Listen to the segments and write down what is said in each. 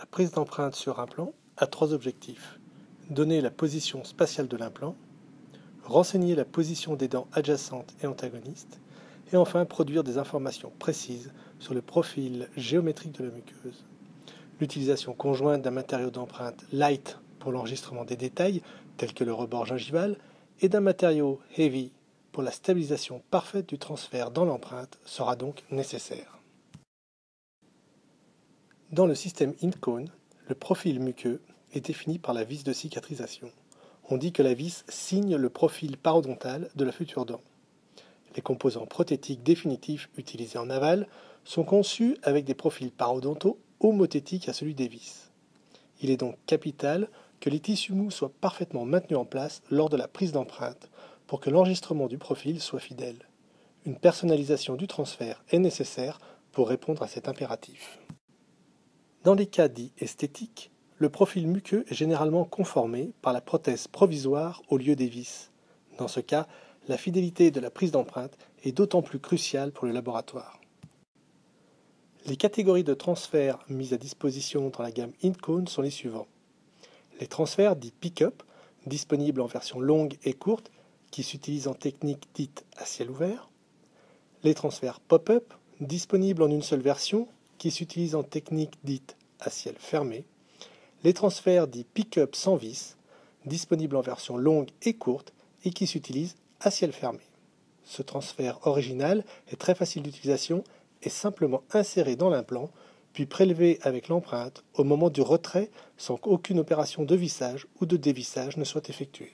La prise d'empreinte sur implant a trois objectifs. Donner la position spatiale de l'implant, renseigner la position des dents adjacentes et antagonistes, et enfin produire des informations précises sur le profil géométrique de la muqueuse. L'utilisation conjointe d'un matériau d'empreinte light pour l'enregistrement des détails, tels que le rebord gingival, et d'un matériau heavy pour la stabilisation parfaite du transfert dans l'empreinte sera donc nécessaire. Dans le système InCone, le profil muqueux est défini par la vis de cicatrisation. On dit que la vis signe le profil parodontal de la future dent. Les composants prothétiques définitifs utilisés en aval sont conçus avec des profils parodontaux homothétiques à celui des vis. Il est donc capital que les tissus mous soient parfaitement maintenus en place lors de la prise d'empreinte pour que l'enregistrement du profil soit fidèle. Une personnalisation du transfert est nécessaire pour répondre à cet impératif. Dans les cas dits esthétiques, le profil muqueux est généralement conformé par la prothèse provisoire au lieu des vis. Dans ce cas, la fidélité de la prise d'empreinte est d'autant plus cruciale pour le laboratoire. Les catégories de transferts mises à disposition dans la gamme InCone sont les suivants. Les transferts dits pick-up, disponibles en version longue et courte, qui s'utilisent en technique dite à ciel ouvert. Les transferts pop-up, disponibles en une seule version, qui s'utilisent en technique dite à ciel fermé. Les transferts dits pick-up sans vis, disponibles en version longue et courte, et qui s'utilisent à ciel fermé. Ce transfert original est très facile d'utilisation et simplement inséré dans l'implant, puis prélevé avec l'empreinte au moment du retrait sans qu'aucune opération de vissage ou de dévissage ne soit effectuée.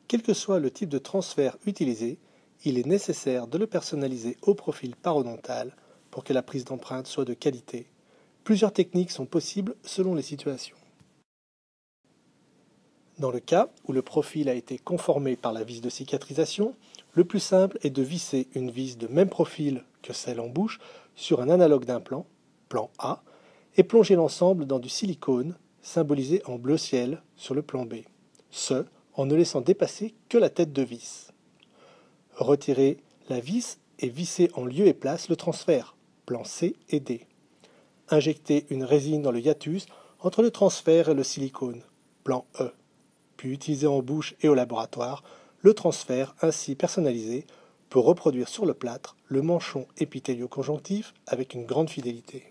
Quel que soit le type de transfert utilisé, il est nécessaire de le personnaliser au profil parodontal pour que la prise d'empreinte soit de qualité. Plusieurs techniques sont possibles selon les situations. Dans le cas où le profil a été conformé par la vis de cicatrisation, le plus simple est de visser une vis de même profil que celle en bouche sur un analogue d'implant, plan A, et plonger l'ensemble dans du silicone, symbolisé en bleu ciel, sur le plan B. Ce, en ne laissant dépasser que la tête de vis. Retirer la vis et visser en lieu et place le transfert, plan C et D. Injecter une résine dans le hiatus entre le transfert et le silicone, plan E. Puis utiliser en bouche et au laboratoire le transfert ainsi personnalisé pour reproduire sur le plâtre le manchon épithélio-conjonctif avec une grande fidélité.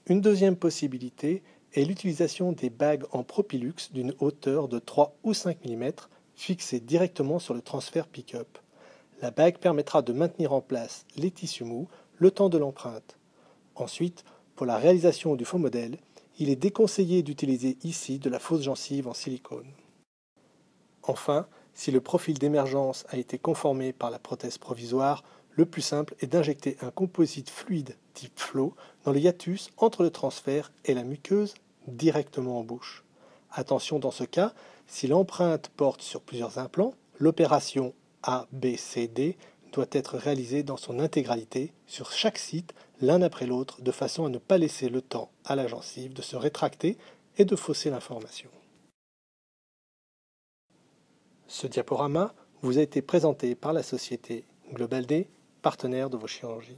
Une deuxième possibilité est l'utilisation des bagues en propylux d'une hauteur de 3 ou 5 mm fixées directement sur le transfert pick-up. La bague permettra de maintenir en place les tissus mous le temps de l'empreinte. Ensuite, pour la réalisation du faux modèle, il est déconseillé d'utiliser ici de la fausse gencive en silicone. Enfin, si le profil d'émergence a été conformé par la prothèse provisoire, le plus simple est d'injecter un composite fluide type flow dans le hiatus entre le transfert et la muqueuse directement en bouche. Attention dans ce cas, si l'empreinte porte sur plusieurs implants, l'opération ABCD doit être réalisée dans son intégralité sur chaque site, l'un après l'autre, de façon à ne pas laisser le temps à la gencive de se rétracter et de fausser l'information. Ce diaporama vous a été présenté par la société Global D, partenaire de vos chirurgies.